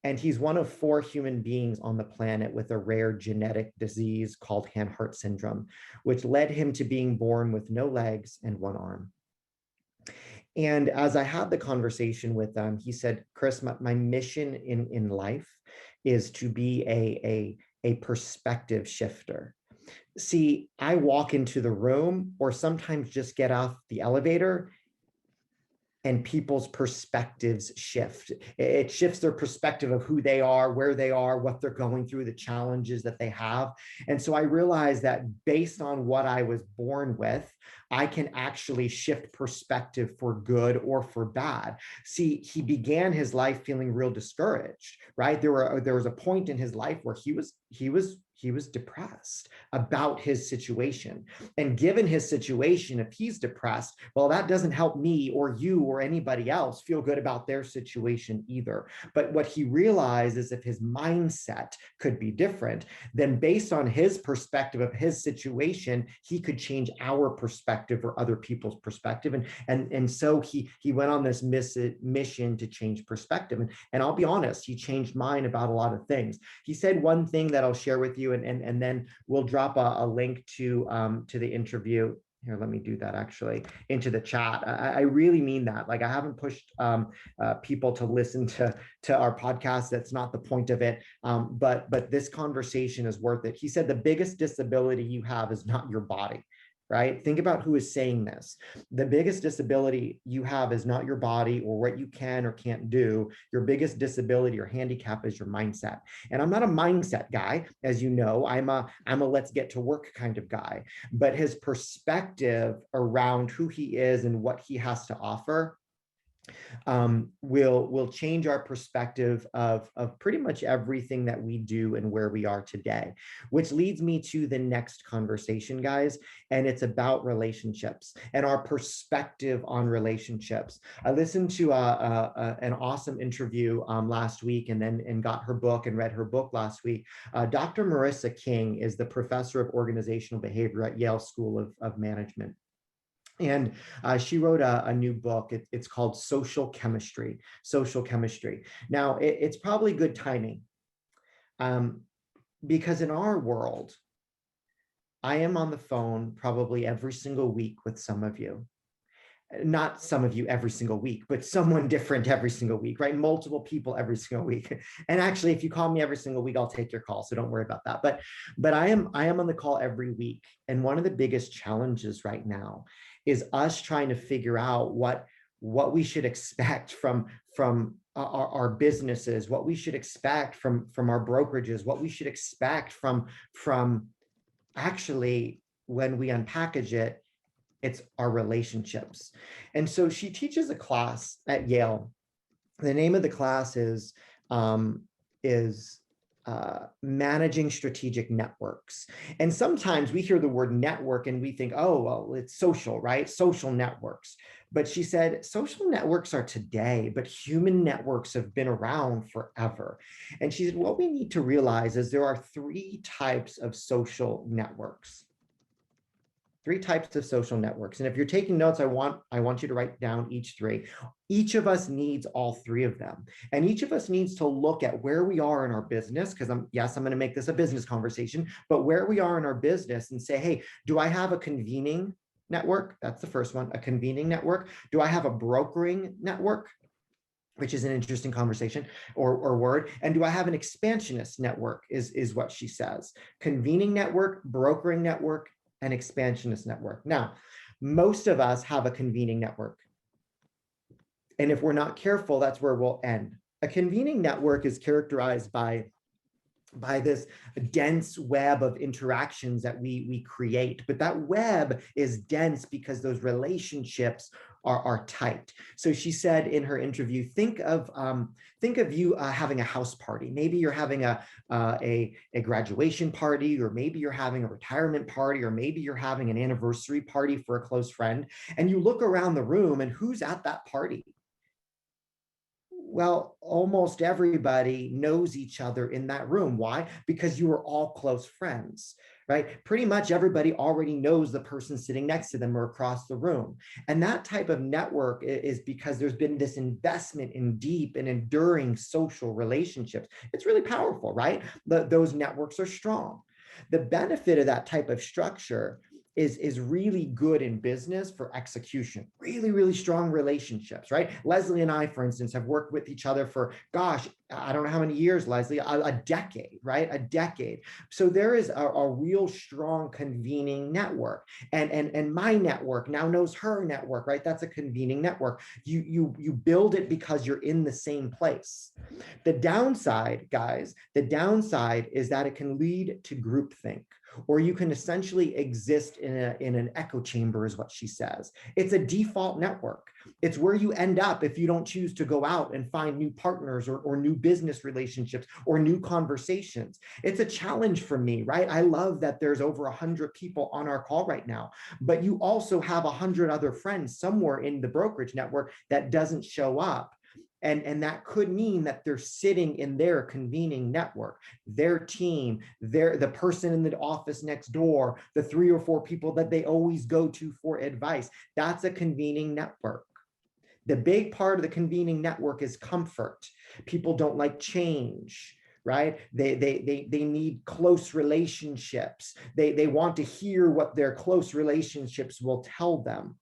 And he's one of 4 human beings on the planet with a rare genetic disease called Hanhart syndrome, which led him to being born with no legs and 1 arm. And as I had the conversation with him, he said, Chris, my mission in life is to be a perspective shifter. See, I walk into the room or sometimes just get off the elevator and people's perspectives shift. It shifts their perspective of who they are, where they are, what they're going through, the challenges that they have. And so I realized that based on what I was born with, I can actually shift perspective for good or for bad. See, he began his life feeling real discouraged, right? There was a point in his life where he was he was depressed about his situation. And given his situation, if he's depressed, well, that doesn't help me or you or anybody else feel good about their situation either. But what he realized is if his mindset could be different, then based on his perspective of his situation, he could change our perspective or other people's perspective. And so he went on this mission to change perspective. And I'll be honest, he changed mine about a lot of things. He said one thing that I'll share with you, and then we'll drop a link to the interview. Here, let me do that actually into the chat. I really mean that. Like, I haven't pushed people to listen to our podcast. That's not the point of it. But this conversation is worth it. He said the biggest disability you have is not your body. Right? Think about who is saying this. The biggest disability you have is not your body or what you can or can't do. Your biggest disability or handicap is your mindset. And I'm not a mindset guy, as you know. I'm a let's get to work kind of guy. But his perspective around who he is and what he has to offer will change our perspective of pretty much everything that we do and where we are today, which leads me to the next conversation, guys, and it's about relationships and our perspective on relationships. I listened to an awesome interview last week and got her book and read her book last week. Dr. Marissa King is the professor of organizational behavior at Yale School of Management. And she wrote a new book. It's called Social Chemistry. Social Chemistry. Now, it's probably good timing because in our world, I am on the phone probably every single week with some of you. Not some of you every single week, but someone different every single week, right? Multiple people every single week. And actually, if you call me every single week, I'll take your call. So don't worry about that. But I am on the call every week. And one of the biggest challenges right now is us trying to figure out what we should expect from our businesses, what we should expect from our brokerages, what we should expect from actually when we unpackage it, it's our relationships. And so she teaches a class at Yale. The name of the class is managing strategic networks. And sometimes we hear the word network and we think, oh, well, it's social, right? Social networks. But she said, social networks are today, but human networks have been around forever. And she said, what we need to realize is there are 3 types of social networks. 3 types of social networks. And if you're taking notes, I want you to write down each 3. Each of us needs all 3 of them. And each of us needs to look at where we are in our business, because I'm going to make this a business conversation, but where we are in our business and say, hey, do I have a convening network? That's the first one, a convening network. Do I have a brokering network? Which is an interesting conversation or word. And do I have an expansionist network is what she says. Convening network, brokering network, an expansionist network. Now, most of us have a convening network. And if we're not careful, that's where we'll end. A convening network is characterized by this dense web of interactions that we create. But that web is dense because those relationships are tight. So she said in her interview, think of you having a house party. Maybe you're having a graduation party, or maybe you're having a retirement party, or maybe you're having an anniversary party for a close friend. And you look around the room and who's at that party? Well, almost everybody knows each other in that room. Why? Because you are all close friends, right? Pretty much everybody already knows the person sitting next to them or across the room. And that type of network is because there's been this investment in deep and enduring social relationships. It's really powerful, right? Those networks are strong. The benefit of that type of structure is really good in business for execution, really, really strong relationships, right? Leslie and I, for instance, have worked with each other for, gosh, I don't know how many years, Leslie, a decade, right? A decade. So there is a real strong convening network. And my network now knows her network, right? That's a convening network. You build it because you're in the same place. The downside, guys, the downside is that it can lead to groupthink, or you can essentially exist in an echo chamber, is what she says. It's a default network. It's where you end up if you don't choose to go out and find new partners or new business relationships or new conversations. It's a challenge for me, right? I love that there's over 100 people on our call right now, but you also have 100 other friends somewhere in the brokerage network that doesn't show up. And that could mean that they're sitting in their convening network, their team, the person in the office next door, the 3 or 4 people that they always go to for advice. That's a convening network. The big part of the convening network is comfort. People don't like change, right? They need close relationships. They want to hear what their close relationships will tell them.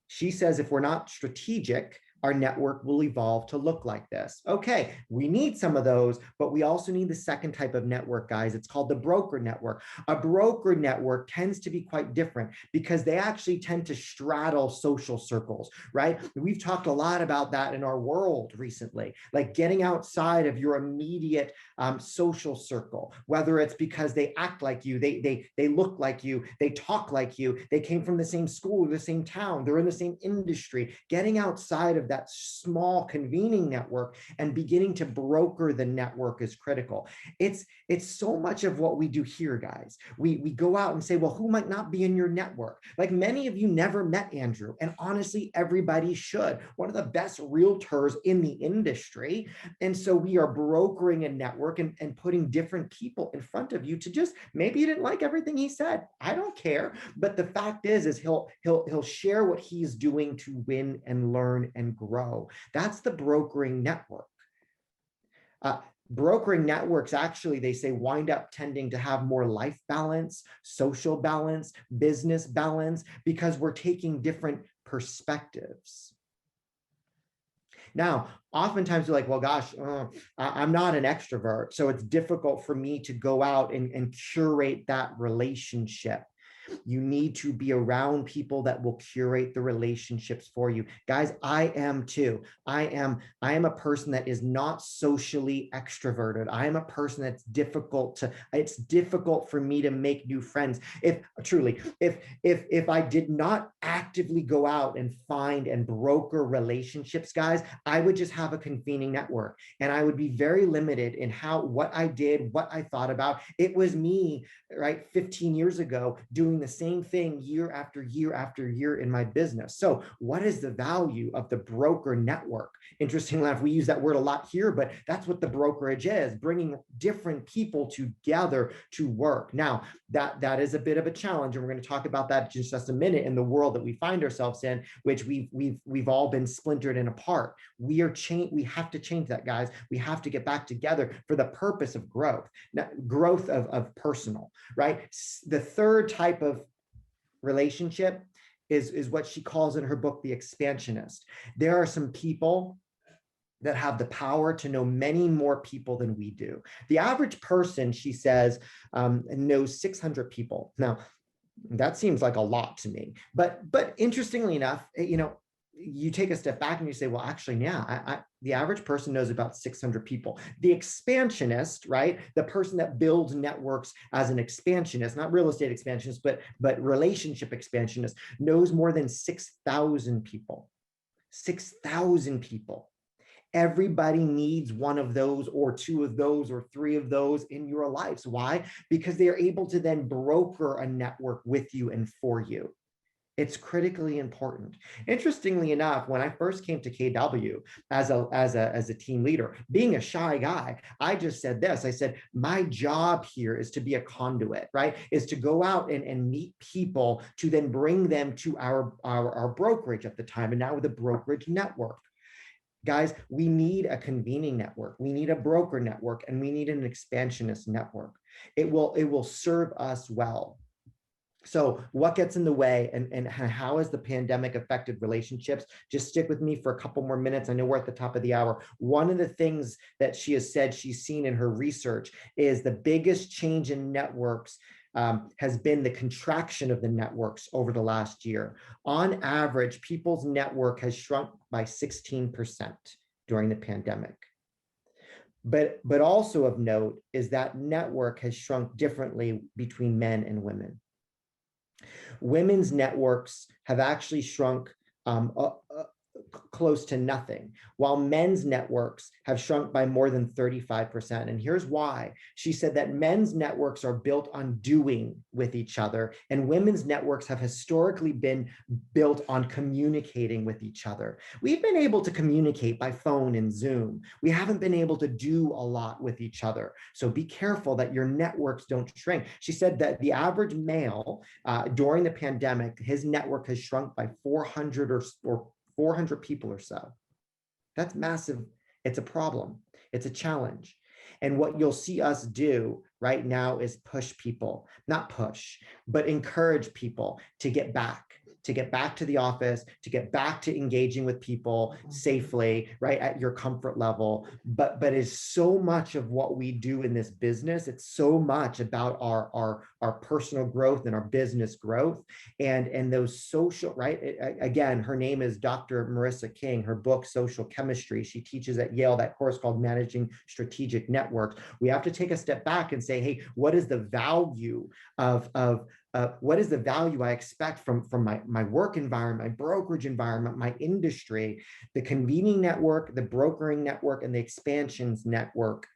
She says if we're not strategic, our network will evolve to look like this. Okay, we need some of those, but we also need the second type of network, guys. It's called the broker network. A broker network tends to be quite different because they actually tend to straddle social circles, right? We've talked a lot about that in our world recently, like getting outside of your immediate social circle, whether it's because they act like you, they look like you, they talk like you, they came from the same school, the same town, they're in the same industry. Getting outside of that small convening network and beginning to broker the network is critical. It's so much of what we do here, guys. We go out and say, well, who might not be in your network? Like many of you never met Andrew, and honestly, everybody should. One of the best realtors in the industry. And so we are brokering a network and putting different people in front of you to just, maybe you didn't like everything he said. I don't care. But the fact is he'll share what he's doing to win and learn and grow. That's the brokering network. Brokering networks actually, they say, wind up tending to have more life balance, social balance, business balance, because we're taking different perspectives. Now, oftentimes we're like, well, gosh, I'm not an extrovert, so it's difficult for me to go out and curate that relationship. You need to be around people that will curate the relationships for you. Guys, I am too. I am a person that is not socially extroverted. I am a person that's it's difficult for me to make new friends. If I did not actively go out and find and broker relationships, guys, I would just have a convening network and I would be very limited in what I did, what I thought about. It was me, right, 15 years ago doing the same thing year after year after year in my business. So what is the value of the broker network? Interestingly enough, we use that word a lot here, but that's what the brokerage is, bringing different people together to work. Now, that is a bit of a challenge, and we're going to talk about that in just a minute in the world that we find ourselves in, which we've all been splintered and apart. We have to change that, guys. We have to get back together for the purpose of growth, growth of personal, right? The third type of relationship is what she calls in her book, the expansionist. There are some people that have the power to know many more people than we do. The average person, she says, knows 600 people. Now, that seems like a lot to me, but interestingly enough, you take a step back and you say, well, actually, yeah, the average person knows about 600 people. The expansionist, right? The person that builds networks as an expansionist, not real estate expansionist, but relationship expansionist, knows more than 6,000 people. 6,000 people. Everybody needs one of those or two of those or three of those in your lives. Why? Because they are able to then broker a network with you and for you. It's critically important. Interestingly enough, when I first came to KW as a team leader, being a shy guy, I just said this. I said, my job here is to be a conduit, right? Is to go out and meet people to then bring them to our brokerage at the time, and now with a brokerage network. Guys, we need a convening network. We need a broker network, and we need an expansionist network. It will serve us well. So what gets in the way, and how has the pandemic affected relationships? Just stick with me for a couple more minutes. I know we're at the top of the hour. One of the things that she has said she's seen in her research is the biggest change in networks has been the contraction of the networks over the last year. On average, people's network has shrunk by 16% during the pandemic. But also of note is that network has shrunk differently between men and women. Women's networks have actually shrunk close to nothing, while men's networks have shrunk by more than 35%. And here's why. She said that men's networks are built on doing with each other, and women's networks have historically been built on communicating with each other. We've been able to communicate by phone and Zoom. We haven't been able to do a lot with each other. So be careful that your networks don't shrink. She said that the average male during the pandemic, his network has shrunk by 400 or 400 people or so. That's massive. It's a problem. It's a challenge. And what you'll see us do right now is push people, not push, but encourage people to get back to the office, to get back to engaging with people safely, right, at your comfort level. But it's so much of what we do in this business. It's so much about our personal growth and our business growth and those social, right? Again, her name is Dr. Marissa King. Her book, Social Chemistry. She teaches at Yale that course called Managing Strategic Networks. We have to take a step back and say, hey, what is the value of what is the value I expect from my work environment, my brokerage environment, my industry? The convening network, the brokering network, and the expansions network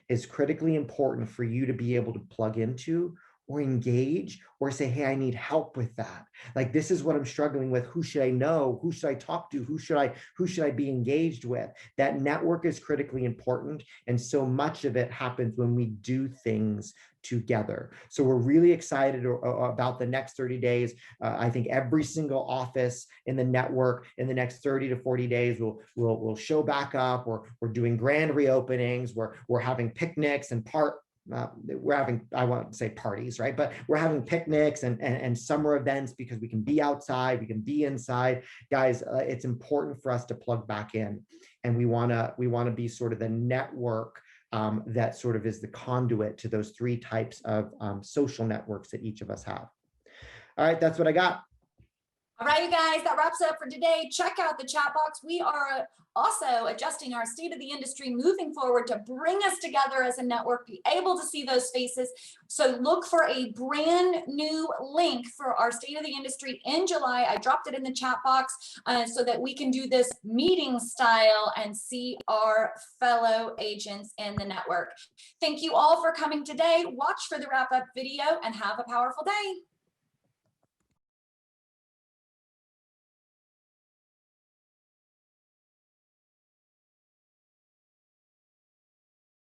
is critically important for you to be able to plug into or engage or say, hey, I need help with that. Like, this is what I'm struggling with. Who should I know? Who should I talk to? Who should I be engaged with? That network is critically important. And so much of it happens when we do things together. So we're really excited about the next 30 days. I think every single office in the network in the next 30 to 40 days will show back up. We're doing grand reopenings. We're having picnics and we're having, I won't say parties, right? But we're having picnics and summer events because we can be outside, we can be inside. Guys, it's important for us to plug back in. And we wanna be sort of the network that sort of is the conduit to those three types of social networks that each of us have. All right, that's what I got. All right, you guys, that wraps it up for today. Check out the chat box. We are also adjusting our state of the industry moving forward to bring us together as a network, be able to see those faces. So look for a brand new link for our state of the industry in July. I dropped it in the chat box so that we can do this meeting style and see our fellow agents in the network. Thank you all for coming today. Watch for the wrap up video and have a powerful day.